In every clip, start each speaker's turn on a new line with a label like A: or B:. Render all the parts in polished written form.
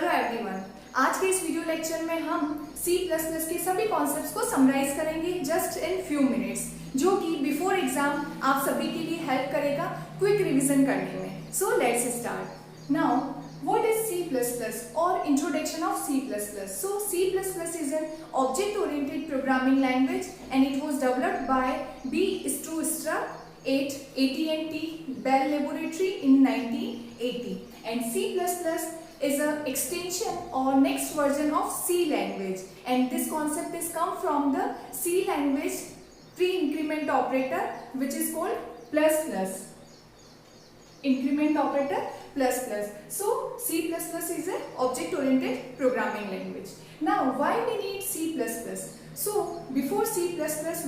A: Hello everyone, आज के इस वीडियो लेक्चर में हम C++ के सभी कॉन्सेप्ट्स को समराइज करेंगे जस्ट इन फ्यू मिनट्स, जो कि बिफोर एग्जाम आप सभी के लिए हेल्प करेगा क्विक रिवीजन करने में। So let's start now. What is C++ or introduction of C++? So C++ is an object-oriented programming language and it was developed by B. Struistra at AT&T Bell Laboratory in 1980. And C++ is an extension or next version of C language, and this concept is come from the C language pre-increment operator, which is called plus plus. Increment operator plus plus. So C++ is an object-oriented programming language. Now, why we need C++? So before C++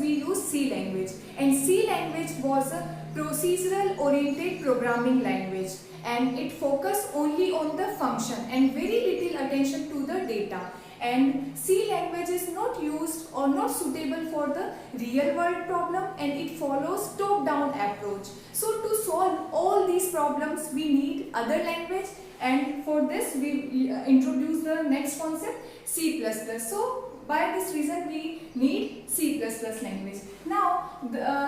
A: we use C language, and C language was a procedural-oriented programming language, and it focused only on the function and very little attention to the data. And C language is not used or not suitable for the real world problem, and it follows top-down approach. So to solve all these problems we need other language, and for this we introduce the next concept, C++. So by this reason we need C++ language. Now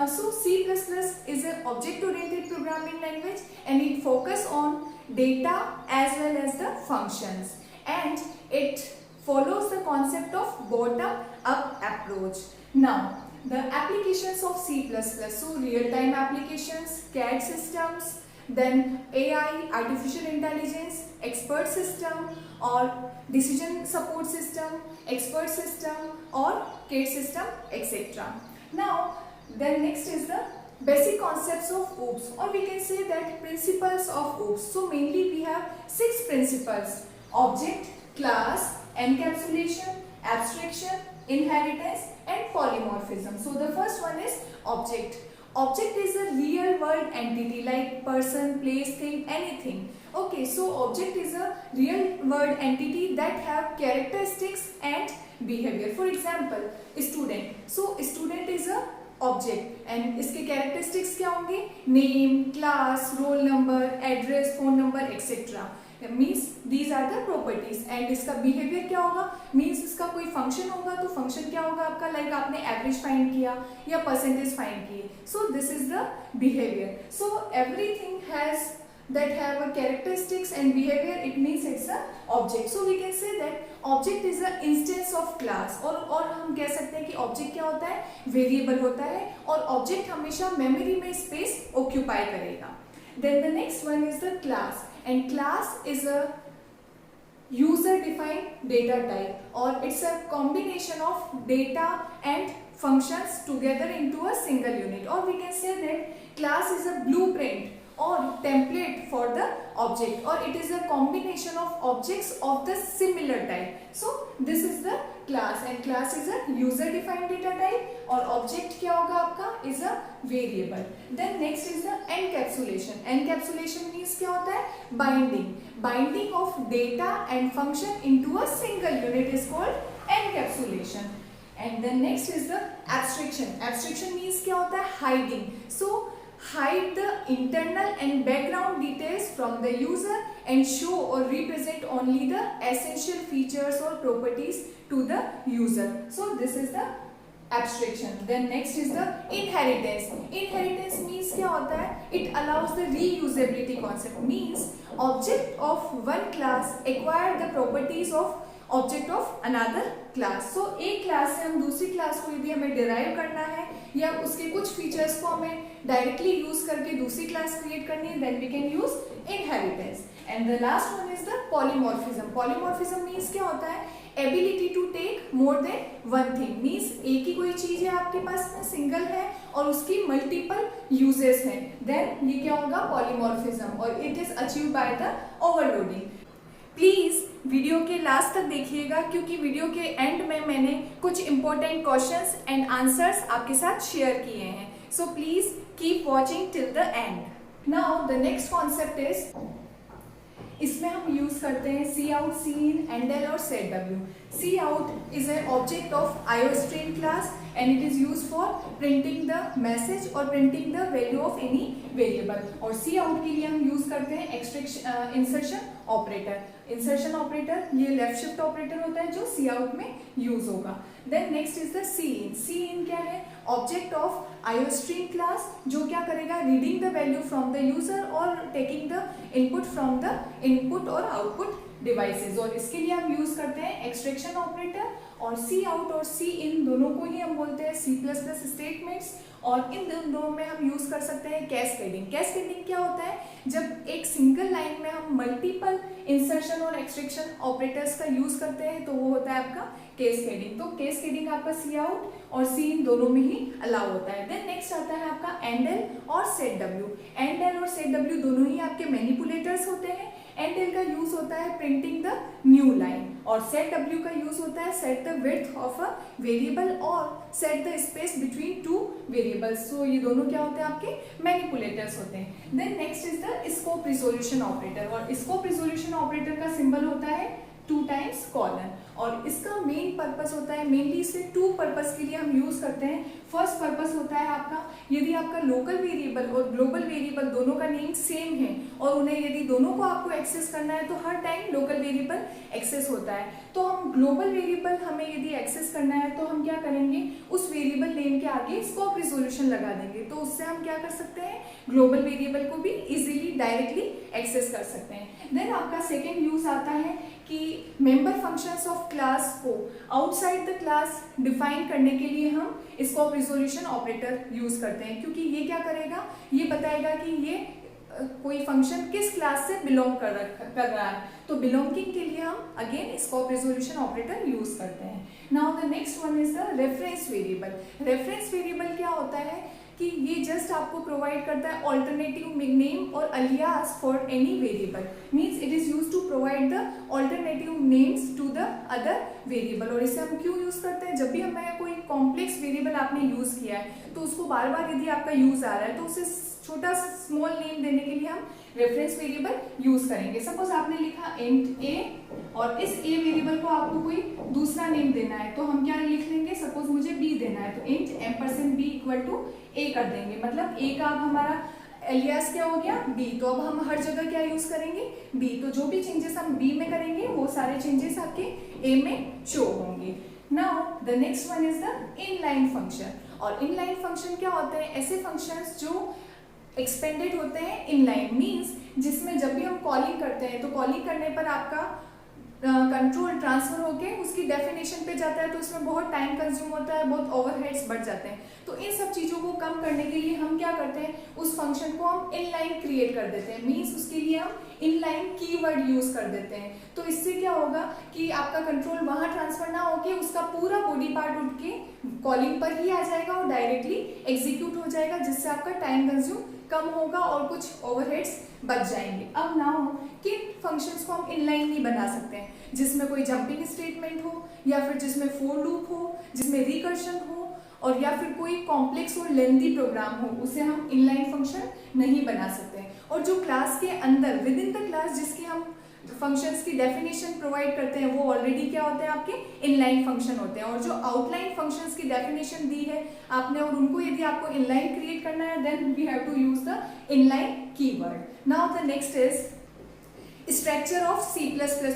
A: so C++ is an object-oriented programming language, and it focuses on data as well as the functions, and it follows the concept of bottom-up approach. Now, the applications of C++, so real-time applications, CAD systems, then AI, artificial intelligence, expert system, or decision support system, expert system, or CAD system, etc. Now, then next is the basic concepts of OOPS, or we can say that principles of OOPS. So mainly we have 6 principles: object, class, encapsulation, abstraction, inheritance, and polymorphism. So the first one is object. Object is a real world entity like person, place, thing, anything. Okay, so object is a real world entity that have characteristics and behavior. For example, student. So student is a object, and इसके characteristics क्या होंगे? Name, class, roll number, address, phone number, etc. Means these are the properties, and इसका behaviour क्या होगा? Means इसका कोई function होगा, तो फंक्शन क्या होगा आपका? लाइक आपने एवरेज फाइंड किया या परसेंटेज फाइंड किए, सो this is the behaviour. So everything has that have a characteristics and behavior, it means it's a object. So we can say that object is a instance of class, और हम कह सकते हैं कि object क्या होता है? वेरिएबल होता है, और object हमेशा मेमोरी में स्पेस ऑक्यूपाई करेगा. Then the next one is the class, and class is a user defined data type, or it's a combination of data and functions together into a single unit, or we can say that class is a blueprint or template for the object, or it is a combination of objects of the similar type. So this is the class, and class is a user defined data type, और object क्या होगा आपका? is a variable. Then next is the encapsulation. Encapsulation means क्या होता है? Binding of data and function into a single unit is called encapsulation. And then next is the abstraction. Abstraction means क्या होता है? Hiding. So hide the internal and background details from the user and show or represent only the essential features or properties to the user. So this is the abstraction. Then next is the inheritance. Inheritance means क्या होता है? It allows the reusability concept. Means object of one class acquire the properties of object of another class. So एक class से हम दूसरी class को यदि हमें डिराइव करना है या उसके कुछ फीचर्स को हमें डायरेक्टली यूज करके दूसरी क्लास क्रिएट करनी है, then we can use inheritance. And the last one is the polymorphism. Polymorphism means क्या होता है? Ability to take more than one thing. Means एक ही कोई चीज है आपके पास में, सिंगल है, और उसकी मल्टीपल यूजेस हैं, देन ये क्या होगा? पॉलीमॉर्फिज्म, और it is achieve by the overloading. Please video के लास्ट तक देखिएगा, क्योंकि वीडियो के एंड में मैंने कुछ इंपॉर्टेंट क्वेश्चंस एंड आंसर्स आपके साथ शेयर किए हैं. So please keep watching till the end. Now the next concept is, इसमें हम यूज करते हैं सी आउट, सी इन, एंडल और setw. Cout is a object of iostream class, and it is use for printing the message और printing the value of any variable. और cout के लिए हम यूज करते हैं इंसर्शन ऑपरेटर। इंसर्शन ऑपरेटर ये left shift operator होता है जो सी आउट में यूज होगा। Then next is the cin. Cin क्या है? ऑब्जेक्ट ऑफ आईओस्ट्रीम क्लास, जो क्या करेगा? Reading the value from the user और taking the input from the input और आउटपुट डिवाइसेस। और इसके लिए हम यूज करते हैं एक्सट्रैक्शन ऑपरेटर। और सी आउट और सी इन दोनों को ही हम बोलते हैं C++ स्टेटमेंट्स। और इन दोनों में हम यूज कर सकते हैं कैस्केडिंग। कैस्केडिंग क्या होता है? जब एक सिंगल लाइन में हम मल्टीपल इंसर्शन और एक्सट्रैक्शन ऑपरेटर्स का यूज करते हैं तो वो होता है आपका कैस्केडिंग। तो कैस्केडिंग आपका सी आउट और सी इन दोनों में ही अलाउ होता है। देन नेक्स्ट आता है आपका एंड एल और सेट डब्ल्यू। एंड एल और सेट डब्ल्यू दोनों ही आपके मैनिपुलेटर्स होते हैं। एंड एल का यूज होता है प्रिंटिंग द न्यू लाइन और सेट डब्ल्यू का यूज होता है set the width of a variable और set the space between two variables. So ये दोनों क्या होते हैं? आपके मैनिपुलेटर्स होते हैं। Then next is the scope resolution operator. और स्कोप रिजोल्यूशन ऑपरेटर का सिंबल होता है 2 टाइम्स कॉलन। और इसका मेन पर्पस होता है, मेनली इसे 2 पर्पस के लिए हम यूज करते हैं। फर्स्ट पर्पस होता है आपका, यदि आपका लोकल वेरिएबल और ग्लोबल वेरिएबल दोनों का नेम सेम है और उन्हें यदि दोनों को आपको एक्सेस करना है तो हर टाइम लोकल वेरिएबल एक्सेस होता है। तो हम ग्लोबल वेरिएबल हमें यदि एक्सेस करना है तो हम क्या करेंगे? उस वेरिएबल नेम के आगे स्कोप रिजोल्यूशन लगा देंगे। तो उससे हम क्या कर सकते हैं? ग्लोबल वेरिएबल को भी इजीली डायरेक्टली एक्सेस कर सकते हैं। देन आपका सेकेंड यूज आता है कि मेंबर फंक्शंस ऑफ क्लास को आउटसाइड द क्लास डिफाइन करने के लिए हम स्कोप रिजोल्यूशन ऑपरेटर यूज करते हैं, क्योंकि ये क्या करेगा? ये बताएगा कि ये कोई फंक्शन किस क्लास से बिलोंग कर रहा है। तो बिलोंगिंग के लिए हम again scope resolution operator use करते हैं। Now the next one is the reference variable. Reference variable क्या होता है कि ये जस्ट आपको प्रोवाइड करता है ऑल्टरनेटिव नेम और alias for any variable. Means it is used to provide the alternative names to the other variable. और इसे हम क्यों यूज करते हैं? जब भी हमें कोई कॉम्प्लेक्स वेरिएबल आपने यूज किया है तो उसको बार बार यदि आपका यूज आ रहा है तो उसे छोटा स्मॉल नेम देने के लिए हम रेफरेंस वेरिएबल यूज करेंगे। सपोज आपने लिखा इंट ए और इस ए वेरिएबल को आपको कोई दूसरा नेम देना है तो हम क्या लिख लेंगे? सपोज मुझे बी देना है तो int ampersand B equal to A कर देंगे। मतलब ए का अब हमारा एलियास क्या हो गया? बी। तो अब हम हर जगह क्या यूज करेंगे? बी। तो जो भी चेंजेस हम बी में करेंगे वो सारे चेंजेस आपके ए में शो होंगे। Now the next one is the inline function. और इनलाइन फंक्शन क्या होते हैं? ऐसे फंक्शंस जो एक्सपेंडेड होते हैं इनलाइन, मींस जिसमें जब भी हम कॉलिंग करते हैं तो कॉलिंग करने पर आपका कंट्रोल ट्रांसफर होके उसकी डेफिनेशन पे जाता है तो उसमें बहुत टाइम कंज्यूम होता है, बहुत ओवरहेड्स बढ़ जाते हैं। तो इन सब चीज़ों को कम करने के लिए हम क्या करते हैं? उस फंक्शन को हम इनलाइन क्रिएट कर देते हैं। मींस उसके लिए हम इनलाइन कीवर्ड यूज कर देते हैं। तो इससे क्या होगा कि आपका कंट्रोल वहां ट्रांसफर ना होके उसका पूरा बॉडी पार्ट उठ के कॉलिंग पर ही आ जाएगा और डायरेक्टली एग्जीक्यूट हो जाएगा, जिससे आपका टाइम कंज्यूम कम होगा और कुछ ओवरहेड्स बच जाएंगे। अब नाउ किन फंक्शंस को हम इनलाइन नहीं बना सकते हैं? जिसमें कोई जंपिंग स्टेटमेंट हो या फिर जिसमें फॉर लूप हो, जिसमें रिकर्शन हो और या फिर कोई कॉम्प्लेक्स और लेंथी प्रोग्राम हो, उसे हम इनलाइन फंक्शन नहीं बना सकते हैं। और जो क्लास के अंदर विद इन द क्लास जिसकी हम फंक्शंस की डेफिनेशन प्रोवाइड करते हैं वो ऑलरेडी क्या होते हैं? आपके इनलाइन फंक्शन होते हैं। और जो आउटलाइन फंक्शंस की डेफिनेशन दी है आपने और उनको यदि आपको इनलाइन क्रिएट करना है then we have to use the inline keyword. Now the next is structure of C++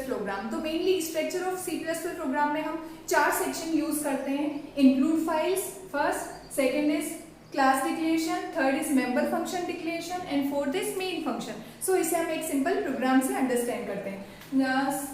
A: program. तो mainly structure of C++ program में हम 4 सेक्शन यूज करते हैं। Include files first, second is class declaration, third is member function declaration and fourth is main function. So इसे हम एक simple programme से understand करते हैं।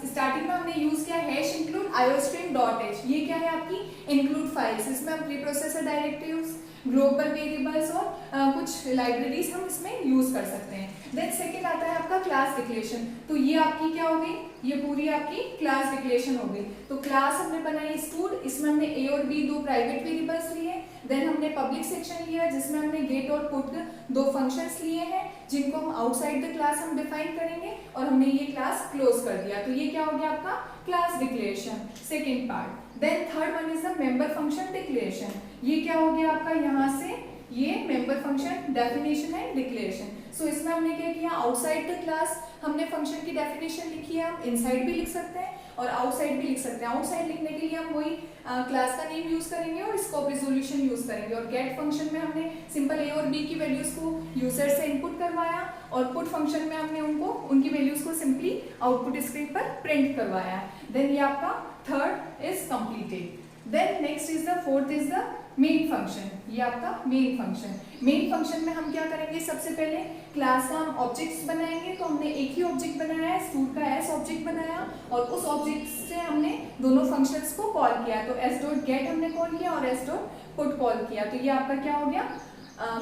A: स्टार्टिंग में हमने यूज किया हैश इंक्लूड iostream.h। ये क्या है? आपकी इंक्लूड फाइल्स। इसमें हम pre processor directives, global variables और कुछ लाइब्रेरीज हम इसमें यूज कर सकते हैं। देन सेकेंड आता है आपका क्लास डिक्लेरेशन। तो ये आपकी क्या हो गई? ये पूरी आपकी क्लास डिक्लेरेशन हो गई। तो क्लास हमने बनाई स्टूड, इसमें हमने ए और बी 2 प्राइवेट वेरिएबल्स लिए। देन हमने पब्लिक सेक्शन लिया जिसमें हमने गेट और पुट 2 फंक्शंस लिए हैं जिनको हम आउटसाइड द क्लास हम डिफाइन करेंगे और हमने ये क्लास क्लोज कर दिया। तो ये क्या हो गया आपका? Class declaration second part. Then third one is the member function declaration. ये क्या हो गया आपका? यहाँ से ये मेंबर फंक्शन डेफिनेशन है डिक्लेरेशन। सो इसमें हमने क्या किया? आउटसाइड द क्लास हमने फंक्शन की डेफिनेशन लिखी है, हम इनसाइड भी लिख सकते हैं और आउटसाइड भी लिख सकते हैं। आउटसाइड लिखने के लिए हम वही क्लास का नेम यूज करेंगे और स्कोप रिजोल्यूशन यूज करेंगे। और गेट फंक्शन में हमने सिंपल ए और बी की वैल्यूज को यूजर से इनपुट करवाया और पुट फंक्शन में हमने उनकी वैल्यूज को सिंपली आउटपुट स्क्रीन पर प्रिंट करवाया। देन ये आपका third is completed. Then next is the fourth is the main function. ये आपका मेन फंक्शन। मेन फंक्शन में हम क्या करेंगे, सबसे पहले क्लास का हम ऑब्जेक्ट्स बनाएंगे। तो हमने एक ही ऑब्जेक्ट बनाया है, स्टूड का एस ऑब्जेक्ट बनाया और उस ऑब्जेक्ट से हमने दोनों फंक्शंस को कॉल किया। तो एस डॉट गेट हमने कॉल किया और एस डॉट पुट कॉल किया। तो ये आपका क्या हो गया,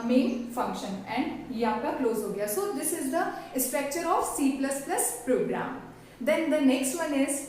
A: मेन फंक्शन, एंड ये आपका क्लोज हो गया। So this is the structure of C++ program. Then the next one is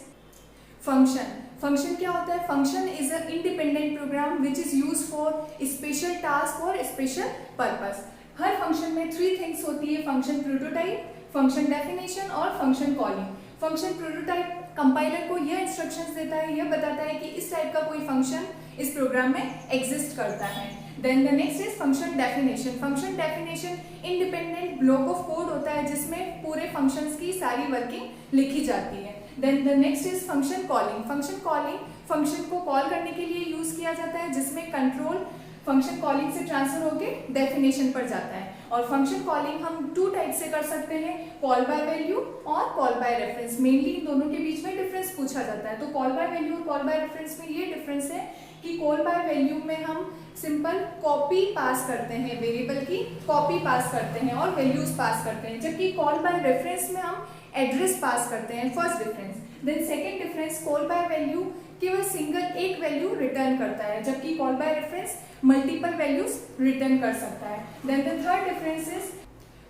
A: function. Function क्या होता है, function is a independent program which is use for special task और स्पेशल पर्पस। हर function में 3 थिंग्स होती है, फंक्शन प्रोटोटाइप, फंक्शन डेफिनेशन और function calling. Function prototype compiler को यह इंस्ट्रक्शंस देता है, यह बताता है कि इस टाइप का कोई फंक्शन इस प्रोग्राम में एग्जिस्ट करता है। Then the next is function definition. Function definition independent block of code होता है जिसमें पूरे फंक्शंस की सारी वर्किंग लिखी जाती है। Then the next is function calling. Function calling function को कॉल करने के लिए यूज किया जाता है जिसमें कंट्रोल फंक्शन कॉलिंग से ट्रांसफर होके डेफिनेशन पर जाता है। और फंक्शन कॉलिंग हम 2 टाइप से कर सकते हैं, कॉल बाय वैल्यू और कॉल बाय रेफरेंस। मेनली इन दोनों के बीच में डिफरेंस पूछा जाता है। तो कॉल बाय वैल्यू और कॉल बाय रेफरेंस में ये डिफरेंस है कि कॉल बाय वैल्यू में हम सिंपल कॉपी पास करते हैं, वेरिएबल की कॉपी पास करते हैं और वैल्यूज पास करते हैं, जबकि कॉल बाय रेफरेंस में हम एड्रेस पास करते हैं। First difference. Then second difference, call by value केवल सिंगल एक वैल्यू रिटर्न करता है, जबकि call by reference multiple values return कर सकता है। Then the third difference is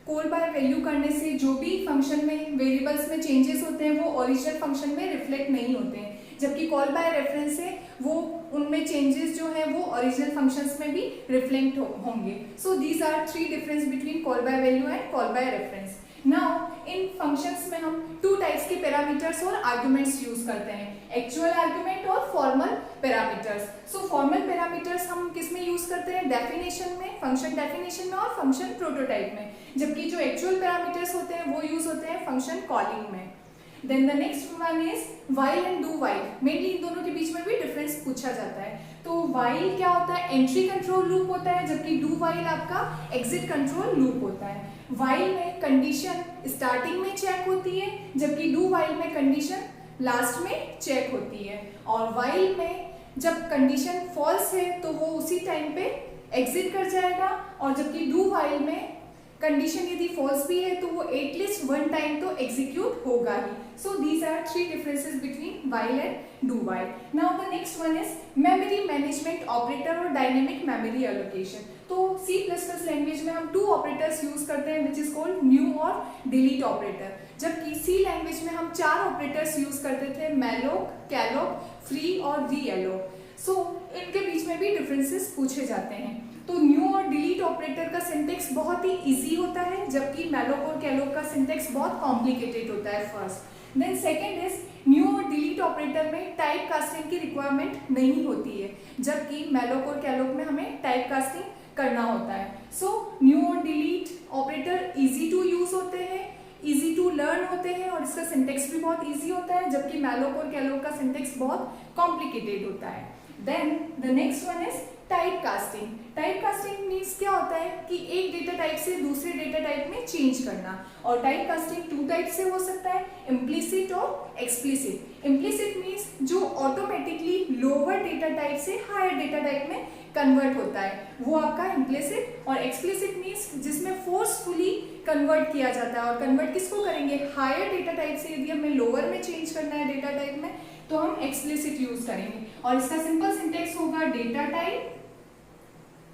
A: call by value करने से जो भी फंक्शन में वेरिएबल्स में चेंजेस होते हैं वो ओरिजिनल फंक्शन में रिफ्लेक्ट नहीं होते हैं, जबकि कॉल बाय रेफरेंस से वो उनमें चेंजेस जो है वो ओरिजिनल फंक्शंस में भी रिफ्लेक्ट होंगे। So these are 3 difference between call by value and call by reference. Now in functions में हम 2 टाइप्स के पैरामीटर्स और आर्गुमेंट्स यूज करते हैं, एक्चुअल आर्गुमेंट और फॉर्मल पैरामीटर्स। सो फॉर्मल पैरामीटर्स हम किस में यूज करते हैं, डेफिनेशन में, फंक्शन डेफिनेशन में और फंक्शन प्रोटोटाइप में, जबकि जो एक्चुअल पैरामीटर्स होते हैं वो यूज होते हैं फंक्शन कॉलिंग में। Then the next one is while and do while. Mainly इन दोनों के बीच में भी डिफरेंस पूछा जाता है। तो व्हाइल क्या होता है, एंट्री कंट्रोल लूप होता है, जबकि डू व्हाइल आपका एग्जिट कंट्रोल लूप होता है। व्हाइल में कंडीशन स्टार्टिंग में चेक होती है, जबकि डू व्हाइल में कंडीशन लास्ट में चेक होती है। और व्हाइल में जब कंडीशन फॉल्स है तो वो उसी टाइम पे एग्जिट कर जाएगा, और जबकि डू व्हाइल में कंडीशन यदि फॉल्स भी है तो वो एटलीस्ट 1 टाइम तो एग्जीक्यूट होगा ही। So these are 3 differences between while and do while. Now the next one is memory management operator और डायनेमिक मेमोरी एलोकेशन। तो C++ लैंग्वेज में हम 2 ऑपरेटर्स यूज करते हैं विच इज कॉल्ड न्यू और डिलीट ऑपरेटर, जबकि C लैंग्वेज में हम 4 ऑपरेटर्स यूज करते थे, मैलोक, कैलोक, फ्री और रीएलोक। सो इनके बीच में भी डिफरेंसेस पूछे जाते हैं। तो न्यू और डिलीट ऑपरेटर का सिंटेक्स बहुत ही इजी होता है, जबकि मैलोक और कैलोक का सिंटेक्स बहुत कॉम्प्लिकेटेड होता है first. Then second is new और डिलीट ऑपरेटर में टाइप कास्टिंग की रिक्वायरमेंट नहीं होती है, जबकि मैलोक और कैलोक में हमें टाइप कास्टिंग करना होता है। सो न्यू और delete operator easy to use होते हैं, इजी टू लर्न होते हैं और इसका सिंटेक्स भी बहुत इजी होता है, जबकि मैलोक और कैलोक का सिंटेक्स बहुत कॉम्प्लिकेटेड होता है। Then the next one is type casting. Type casting means क्या होता है कि एक डेटा टाइप से दूसरे डेटा टाइप में चेंज करना, और टाइप कास्टिंग 2 टाइप से हो सकता है, इम्प्लिसिट और एक्सप्लिसिट। इम्प्लिसिट मीन्स जो ऑटोमेटिकली लोअर डेटा टाइप से हायर डेटा टाइप में कन्वर्ट होता है, वो आपका इम्प्लिसिट। और एक्सप्लिसिट मीन्स जिसमें फोर्सफुली कन्वर्ट किया जाता है, और कन्वर्ट किसको करेंगे, हायर डेटा टाइप से यदि हमें लोअर में चेंज करना है डेटा टाइप में तो हम एक्सप्लिसिट यूज करेंगे। और इसका सिंपल सिंटेक्स होगा डेटा टाइप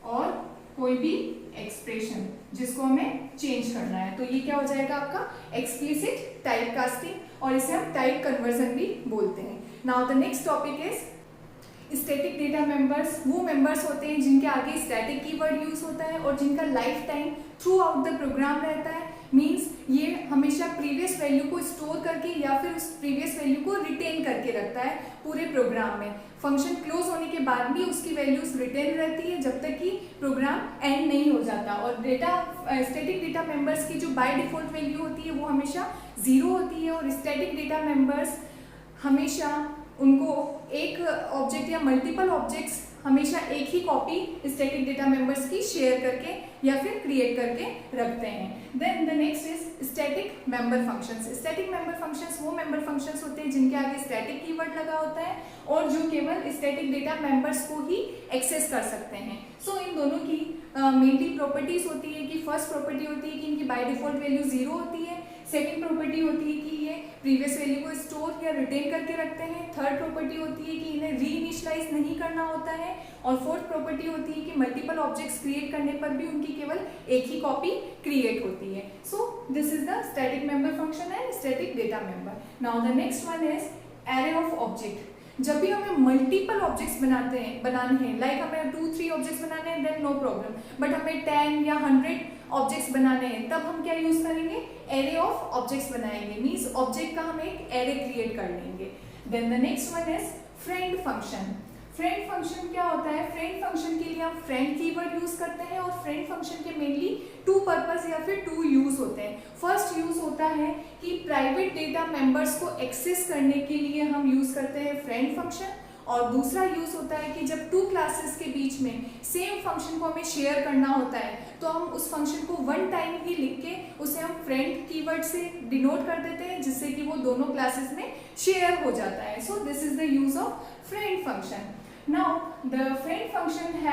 A: और कोई भी एक्सप्रेशन जिसको हमें चेंज करना है, तो ये क्या हो जाएगा आपका एक्सप्लिसिट टाइप कास्टिंग, और इसे हम टाइप कन्वर्जन भी बोलते हैं। Now the next topic is static data members. वो मेंबर्स होते हैं जिनके आगे स्टैटिक कीवर्ड यूज होता है और जिनका life time throughout the program रहता है। मीन्स ये हमेशा प्रीवियस वैल्यू को स्टोर करके या फिर उस प्रीवियस वैल्यू को रिटेन करके रखता है पूरे प्रोग्राम में। फंक्शन क्लोज होने के बाद भी उसकी वैल्यूज रिटेन रहती है जब तक कि प्रोग्राम एंड नहीं हो जाता। और स्टैटिक डेटा मेंबर्स की जो बाय डिफॉल्ट वैल्यू होती है वो हमेशा 0 होती है, और स्टैटिक डेटा मेंबर्स हमेशा उनको एक ऑब्जेक्ट या मल्टीपल ऑब्जेक्ट्स हमेशा एक ही कॉपी स्टैटिक डेटा मेंबर्स की शेयर करके या फिर क्रिएट करके रखते हैं। Then the next is static member functions. Static member functions वो मेंबर फंक्शंस होते हैं जिनके आगे स्टैटिक कीवर्ड लगा होता है और जो केवल स्टैटिक डेटा मेंबर्स को ही एक्सेस कर सकते हैं। सो इन दोनों की मेनली प्रॉपर्टीज होती है कि फर्स्ट प्रॉपर्टी होती है कि इनकी बाय डिफॉल्ट वैल्यू 0 होती है। सेकेंड प्रॉपर्टी होती है कि ये प्रीवियस वैल्यू को स्टोर या रिटेन करके रखते हैं। थर्ड प्रॉपर्टी होती है कि इन्हें री इनिशियलाइज नहीं करना होता है। और फोर्थ प्रॉपर्टी होती है कि मल्टीपल ऑब्जेक्ट्स क्रिएट करने पर भी उनकी केवल एक ही कॉपी क्रिएट होती है। सो this is the static member function and static data member. Now the next one is array of object. जब भी हमें मल्टीपल ऑब्जेक्ट्स बनाने हैं लाइक हमें 2-3 ऑब्जेक्ट्स बनाने हैं देन नो प्रॉब्लम, बट हमें 10 या 100 ऑब्जेक्ट्स बनाने हैं तब हम क्या यूज करेंगे, एरे ऑफ ऑब्जेक्ट्स बनाएंगे। मींस ऑब्जेक्ट का हम एक एरे क्रिएट कर लेंगे। Then the next one is friend function. Friend function क्या होता है, फ्रेंड फंक्शन के लिए हम फ्रेंड कीवर्ड यूज करते हैं और फ्रेंड फंक्शन के मेनली 2 पर्पस या फिर 2 यूज होते हैं। फर्स्ट यूज होता है कि प्राइवेट डेटा मेंबर्स को एक्सेस करने के लिए हम यूज करते हैं फ्रेंड फंक्शन, और दूसरा यूज होता है कि जब 2 क्लासेस के बीच में सेम फंक्शन को हमें शेयर करना होता है तो हम उस फंक्शन को वन टाइम ही लिख के उसे हम फ्रेंड कीवर्ड से डिनोट कर देते हैं जिससे कि वो दोनों क्लासेस में शेयर हो जाता है। सो this is the use of friend function. Now the friend function है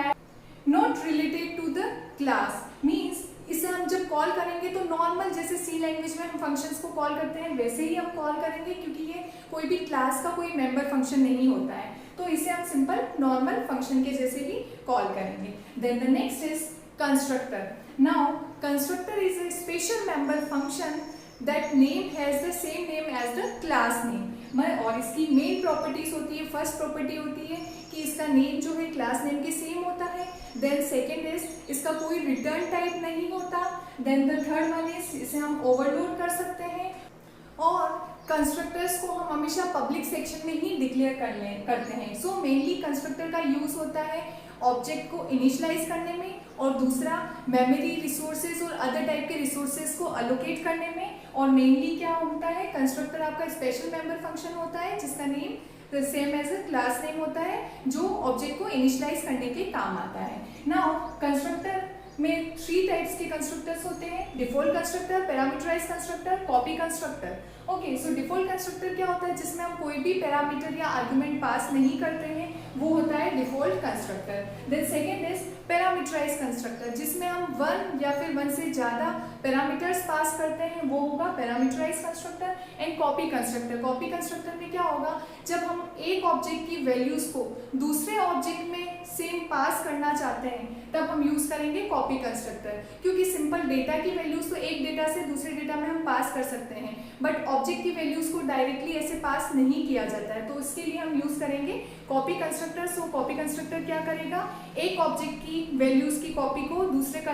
A: not related to the class, means इसे हम जब कॉल करेंगे तो नॉर्मल जैसे सी लैंग्वेज में हम फंक्शंस को कॉल करते हैं वैसे ही हम कॉल करेंगे, क्योंकि ये कोई भी क्लास का कोई मेंबर फंक्शन नहीं होता है तो इसे हम सिंपल नॉर्मल फंक्शन के जैसे भी कॉल करेंगे। Then the next is constructor. Now constructor is a special member function that name has the same name as the class name। और इसकी मेन प्रॉपर्टीज होती है, फर्स्ट प्रॉपर्टी होती है कि इसका नेम जो है क्लास नेम के सेम होता है। देन सेकेंड इज इसका कोई रिटर्न टाइप नहीं होता। Then the third one is इसे हम ओवरलोड कर सकते हैं। और कंस्ट्रक्टर्स को हम हमेशा पब्लिक सेक्शन में ही डिक्लेयर करते हैं। सो मेनली कंस्ट्रक्टर का यूज होता है ऑब्जेक्ट को इनिशियलाइज करने में और दूसरा मेमोरी रिसोर्सेज और अदर टाइप के रिसोर्सेज को अलोकेट करने में। और मेनली क्या होता है, कंस्ट्रक्टर आपका स्पेशल मेंबर फंक्शन होता है जिसका name same as a class name होता है जो ऑब्जेक्ट को इनिशियलाइज करने के काम आता है। नाउ कंस्ट्रक्टर में 3 टाइप्स के कंस्ट्रक्टर्स होते हैं, default constructor, parameterise constructor, copy constructor. Okay, so default constructor क्या होता है, जिसमें हम कोई भी पैरामीटर या आर्गुमेंट पास नहीं करते हैं, वो होता है default constructor. Then second is parameterize constructor, जिसमें हम 1 या फिर 1 से ज्यादा पैरामीटर्स पास करते हैं, वो होगा parameterize constructor. And copy constructor, copy constructor में क्या होगा, जब हम एक ऑब्जेक्ट की वैल्यूज को दूसरे ऑब्जेक्ट में सेम पास करना चाहते हैं तब हम यूज करेंगे कॉपी कंस्ट्रक्टर, क्योंकि सिंपल डेटा की वैल्यूज तो एक डेटा से दूसरे डेटा में हम पास कर सकते हैं बट ऑब्जेक्ट की वैल्यूज को डायरेक्टली ऐसे पास नहीं किया जाता है, तो इसके लिए हम यूज करेंगे कॉपी कंस्ट्रक्टर। सो कॉपी कंस्ट्रक्टर क्या करेगा, एक ऑब्जेक्ट की वैल्यूज की कॉपी को दूसरे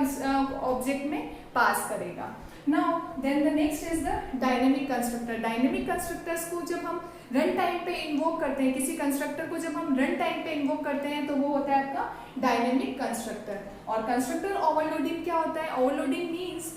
A: ऑब्जेक्ट में पास करेगा। Now then the next is the dynamic constructor. Dynamic constructors को जब हम रन टाइम पे इन्वोक करते हैं, किसी कंस्ट्रक्टर को जब हम रन टाइम पे इन्वोक करते हैं तो वो होता है आपका डायनेमिक कंस्ट्रक्टर। और कंस्ट्रक्टर ओवरलोडिंग क्या होता है, overloading means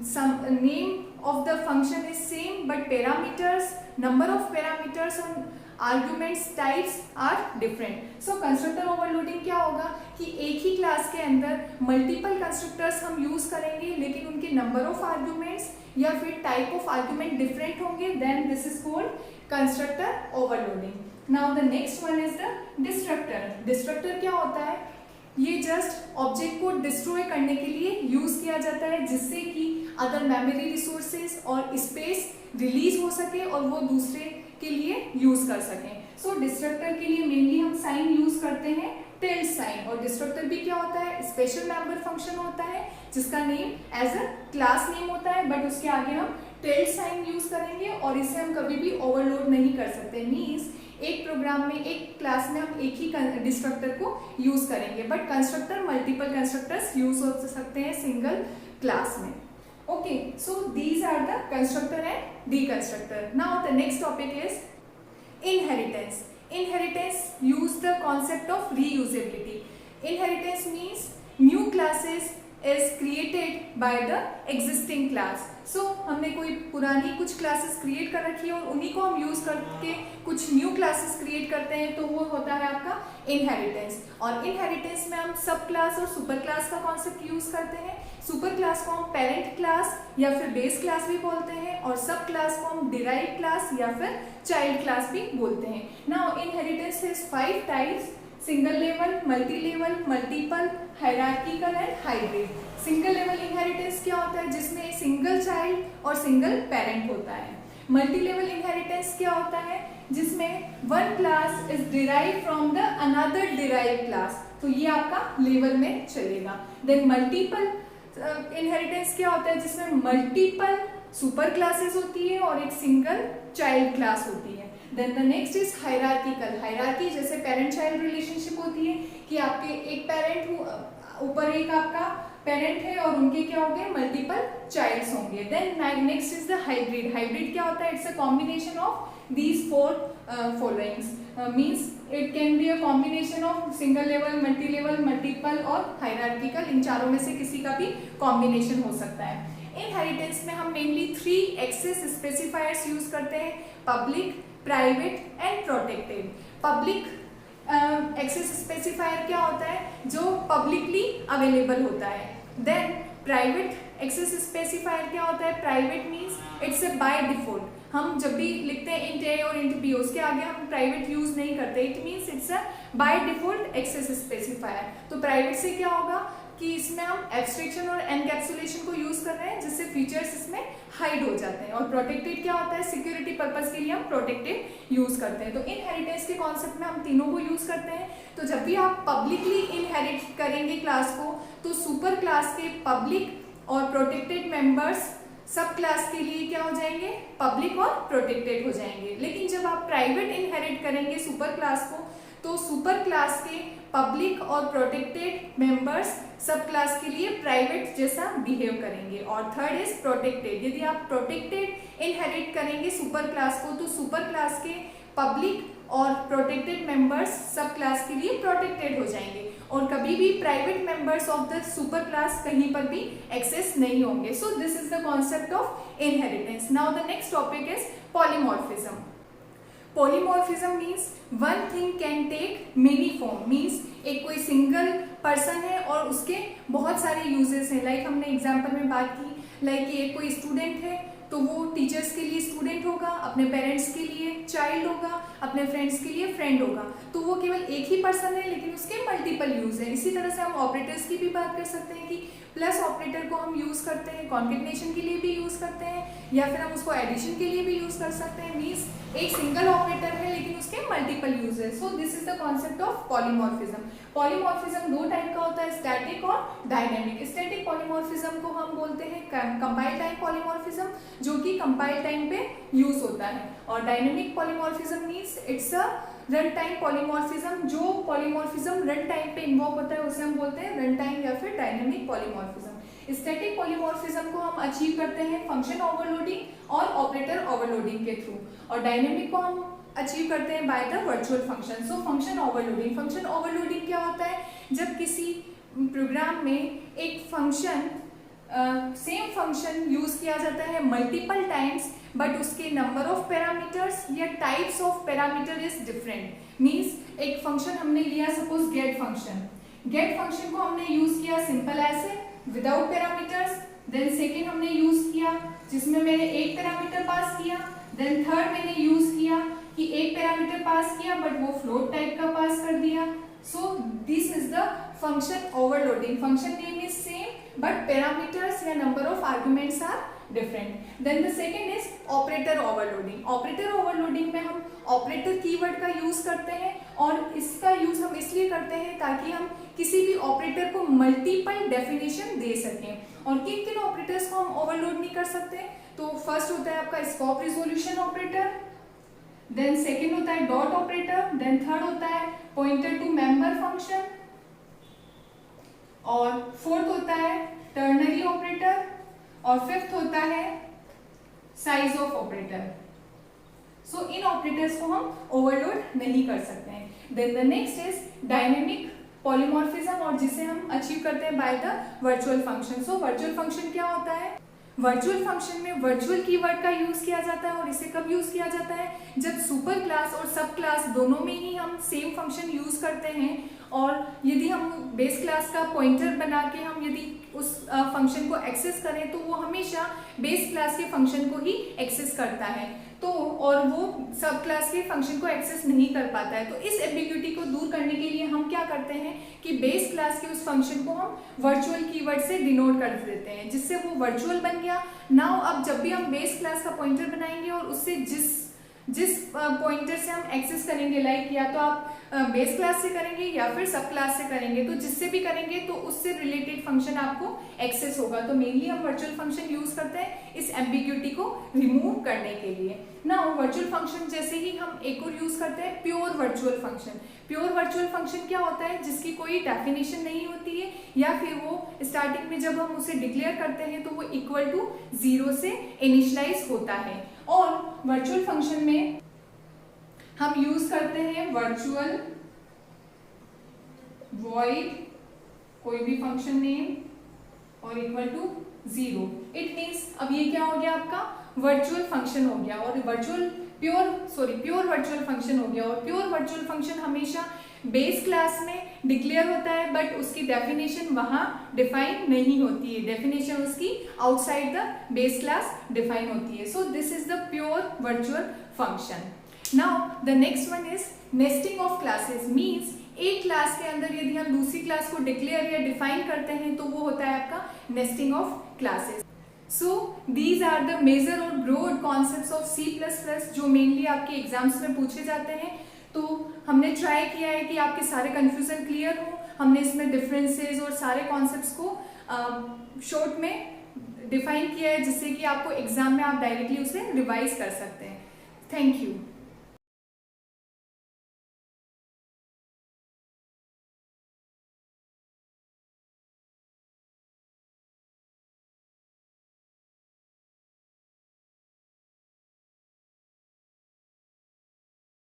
A: some name of the function is same but parameters, number of parameters and arguments types are different। so constructor overloading क्या होगा कि एक ही क्लास के अंदर मल्टीपल कंस्ट्रक्टर्स हम यूज करेंगे लेकिन उनके नंबर ऑफ आर्ग्यूमेंट्स या फिर टाइप ऑफ आर्ग्यूमेंट डिफरेंट होंगे, then this is called constructor overloading. Now the next one is the destructor. Destructor क्या होता है, ये जस्ट ऑब्जेक्ट को डिस्ट्रॉय करने के लिए यूज किया जाता है जिससे कि अदर मेमोरी रिसोर्सेज और स्पेस रिलीज हो सके और वो दूसरे के लिए यूज कर सकें। सो डिस्ट्रक्टर के लिए मेनली हम साइन यूज करते हैं टिल्ड साइन। और डिस्ट्रक्टर भी क्या होता है, स्पेशल मेंबर फंक्शन होता है जिसका name as a class name होता है बट उसके आगे हम टिल्ड साइन यूज करेंगे और इसे हम कभी भी ओवरलोड नहीं कर सकते। मीन्स एक प्रोग्राम में एक क्लास में हम एक ही डिस्ट्रक्टर को यूज करेंगे but constructor multiple constructors use हो सकते हैं सिंगल क्लास में। Okay, so these are the constructor and deconstructor. Now the next topic is inheritance. Inheritance use the concept of reusability. Inheritance means new classes is created by the existing class. So हमने कोई पुरानी कुछ classes create कर रखी है और उन्हीं को हम यूज करके कुछ न्यू क्लासेस क्रिएट करते हैं, तो वो होता है आपका इनहेरिटेंस। और इनहेरिटेंस में हम सब क्लास और सुपर क्लास का कॉन्सेप्ट यूज करते हैं। सुपर क्लास को हम पेरेंट क्लास या फिर बेस क्लास भी बोलते हैं और सब क्लास को हम डिराइव क्लास या फिर चाइल्ड क्लास भी बोलते हैं। Now inheritance has 5 types: single level, multi level, multiple, hierarchical and hybrid. Single level inheritance क्या होता है? जिसमें सिंगल चाइल्ड और सिंगल पेरेंट होता है। मल्टी लेवल इनहेरिटेंस क्या होता है? जिसमें one class is derive from the another derive class, तो ये आपका लेवल में चलेगा। देन मल्टीपल इनहेरिटेंस क्या होता है? जिसमें मल्टीपल सुपर क्लासेस होती है और एक सिंगल चाइल्ड क्लास होती है। Then the next is hierarchical. Hierarchy जैसे पेरेंट चाइल्ड रिलेशनशिप होती है कि आपके एक पेरेंट ऊपर एक आपका पेरेंट है और उनके क्या होंगे? मल्टीपल चाइल्ड्स होंगे। Then next is the hybrid. Hybrid क्या होता है? It's a combination of these four followings, means it can be a combination of single level, multi level, multiple और hierarchical, इन चारों में से किसी का भी कॉम्बिनेशन हो सकता है। इनहेरिटेंस में हम मेनली 3 एक्सेस स्पेसिफायर्स यूज करते हैं: public, private and protected. Public access specifier क्या होता है? जो पब्लिकली अवेलेबल होता है। देन प्राइवेट एक्सेस स्पेसिफायर क्या होता है? Private means it's a by default. हम जब भी लिखते हैं इंट ए और इंट बी, उसके आगे हम प्राइवेट यूज नहीं करते। It means it's a by default access specifier. तो प्राइवेट से क्या होगा कि इसमें हम एब्स्ट्रैक्शन और एनकैप्सुलेशन को यूज कर रहे हैं, जिससे फीचर्स इसमें हाइड हो जाते हैं। और प्रोटेक्टेड क्या होता है? सिक्योरिटी पर्पस के लिए हम प्रोटेक्टेड यूज करते हैं। तो इनहेरिटेंस के कॉन्सेप्ट में हम तीनों को यूज करते हैं। तो जब भी आप पब्लिकली इनहेरिट करेंगे क्लास को, तो सुपर क्लास के पब्लिक और प्रोटेक्टेड मेंबर्स सब क्लास के लिए क्या हो जाएंगे? पब्लिक और प्रोटेक्टेड हो जाएंगे। लेकिन जब आप प्राइवेट इनहेरिट करेंगे सुपर क्लास को, तो सुपर क्लास के पब्लिक और प्रोटेक्टेड मेंबर्स सब क्लास के लिए प्राइवेट जैसा बिहेव करेंगे। और थर्ड इज प्रोटेक्टेड। यदि आप प्रोटेक्टेड इनहेरिट करेंगे सुपर क्लास को, तो सुपर क्लास के पब्लिक और प्रोटेक्टेड मेंबर्स सब क्लास के लिए प्रोटेक्टेड हो जाएंगे और कभी भी private members of the super class कहीं पर भी एक्सेस नहीं होंगे। So this is the concept of inheritance. Now the next topic is polymorphism. Polymorphism means one thing can take many form. Means एक कोई सिंगल पर्सन है और उसके बहुत सारे यूजेस हैं। लाइक हमने एग्जाम्पल में बात की, लाइक एक कोई स्टूडेंट है तो वो टीचर्स के लिए स्टूडेंट होगा, अपने पेरेंट्स के लिए चाइल्ड होगा, अपने फ्रेंड्स के लिए फ्रेंड होगा। तो वो केवल एक ही पर्सन है लेकिन उसके मल्टीपल यूज है। इसी तरह से हम ऑपरेटर्स की भी बात कर सकते हैं कि प्लस ऑपरेटर को हम यूज करते हैं, कॉन्केटनेशन के लिए भी यूज करते हैं, या फिर हम उसको एडिशन के लिए भी यूज कर सकते हैं। मीन्स एक सिंगल ऑपरेटर है लेकिन उसके मल्टीपल यूज है। सो this is the concept of polymorphism. Polymorphism 2 type का होता है, स्टैटिक और डायनेमिक। स्टैटिक पॉलीमॉर्फिज्म को हम बोलते हैं कंपाइल टाइम पॉलीमॉर्फिज्म, जो कि कंपाइल टाइम पे यूज होता है। और dynamic polymorphism means it's a run time polymorphism. जो पॉलीमॉर्फिज्म रन टाइम पे इन्वॉल्व होता है उसे हम बोलते हैं रन टाइम या फिर डायनेमिक पॉलीमॉर्फिज्म। स्टैटिक पॉलीमॉर्फिज्म को हम अचीव करते हैं फंक्शन ओवरलोडिंग और ऑपरेटर ओवरलोडिंग के थ्रू, और डायनेमिक को हम अचीव करते हैं by the virtual function. So function overloading. Function overloading क्या होता है? जब किसी प्रोग्राम में एक फंक्शन सेम फंक्शन यूज किया जाता है मल्टीपल टाइम्स, बट उसके नंबर ऑफ पैरामीटर्स या types of parameter is different. Means एक फंक्शन हमने लिया, suppose get function. Get function को हमने यूज किया सिंपल ऐसे विदाउट पैरामीटर्स। देन सेकेंड हमने यूज किया जिसमें मैंने एक पैरामीटर पास किया। देन थर्ड मैंने यूज किया कि एक पैरामीटर पास किया बट वो फ्लोट टाइप का पास कर दिया। सो this is the function overloading. Function name is same but parameters या number of arguments are different. Then the second is operator overloading. Operator overloading में हम operator कीवर्ड का use करते हैं और इसका यूज हम इसलिए करते हैं ताकि हम किसी भी ऑपरेटर को मल्टीपल डेफिनेशन दे सकें। और किन किन ऑपरेटर्स को हम ओवरलोड नहीं कर सकते? तो फर्स्ट होता है आपका scope resolution operator, then second होता है डॉट ऑपरेटर, देन थर्ड होता है पॉइंटर टू मेंबर फंक्शन, और फोर्थ होता है टर्नरी ऑपरेटर, और फिफ्थ होता है साइज ऑफ ऑपरेटर। इन ऑपरेटर्स को हम ओवरलोड नहीं कर सकते हैं। Then the next is dynamic polymorphism और जिसे हम अचीव करते हैं by the virtual function. So virtual function क्या होता है? वर्चुअल फंक्शन में वर्चुअल कीवर्ड का यूज किया जाता है और इसे कब यूज किया जाता है? जब सुपर क्लास और सब क्लास दोनों में ही हम सेम फंक्शन यूज करते हैं और यदि हम बेस क्लास का पॉइंटर बना के हम यदि उस फंक्शन को एक्सेस करें तो वो हमेशा बेस क्लास के फंक्शन को ही एक्सेस करता है, तो और वो सब क्लास के फंक्शन को एक्सेस नहीं कर पाता है। तो इस एम्बिग्युइटी को दूर करने के लिए हम क्या करते हैं कि बेस क्लास के उस फंक्शन को हम वर्चुअल कीवर्ड से डिनोट कर देते हैं, जिससे वो वर्चुअल बन गया। नाउ अब जब भी हम बेस क्लास का पॉइंटर बनाएंगे और उससे जिस पॉइंटर से हम एक्सेस करेंगे, लाइक या तो आप बेस क्लास से करेंगे या फिर सब क्लास से करेंगे, तो जिससे भी करेंगे तो उससे रिलेटेड फंक्शन आपको एक्सेस होगा। तो मेनली हम वर्चुअल फंक्शन यूज करते हैं इस एम्बिग्युइटी को रिमूव करने के लिए। नाउ वर्चुअल फंक्शन जैसे ही हम एक और यूज करते हैं pure virtual function. Pure virtual function क्या होता है? जिसकी कोई डेफिनेशन नहीं होती है या फिर वो स्टार्टिंग में जब हम उसे डिक्लेयर करते हैं तो वो इक्वल टू 0 से इनिशियलाइज होता है। और वर्चुअल फंक्शन में हम यूज करते हैं वर्चुअल वॉइड कोई भी फंक्शन नेम और इक्वल टू 0। इट मीन्स अब ये क्या हो गया? आपका वर्चुअल फंक्शन हो गया और प्योर वर्चुअल फंक्शन हो गया। और प्योर वर्चुअल फंक्शन हमेशा बेस क्लास में डिक्लेयर होता है बट उसकी डेफिनेशन वहां डिफाइन नहीं होती है, डेफिनेशन उसकी outside the base class define होती है। सो this is the pure virtual function. Now the next one is nesting of classes. Means एक क्लास के अंदर यदि हम दूसरी क्लास को डिक्लेयर या डिफाइन करते हैं तो वो होता है आपका nesting of classes. So these are the major और ब्रॉड कॉन्सेप्ट्स ऑफ C++ जो मेनली आपके एग्जाम्स में पूछे जाते हैं। तो हमने ट्राई किया है कि आपके सारे कंफ्यूजन क्लियर हो। हमने इसमें डिफरेंसेस और सारे कॉन्सेप्ट्स को शॉर्ट में डिफाइन किया है जिससे कि आपको एग्जाम में आप डायरेक्टली उसे रिवाइज कर सकते हैं। Thank you.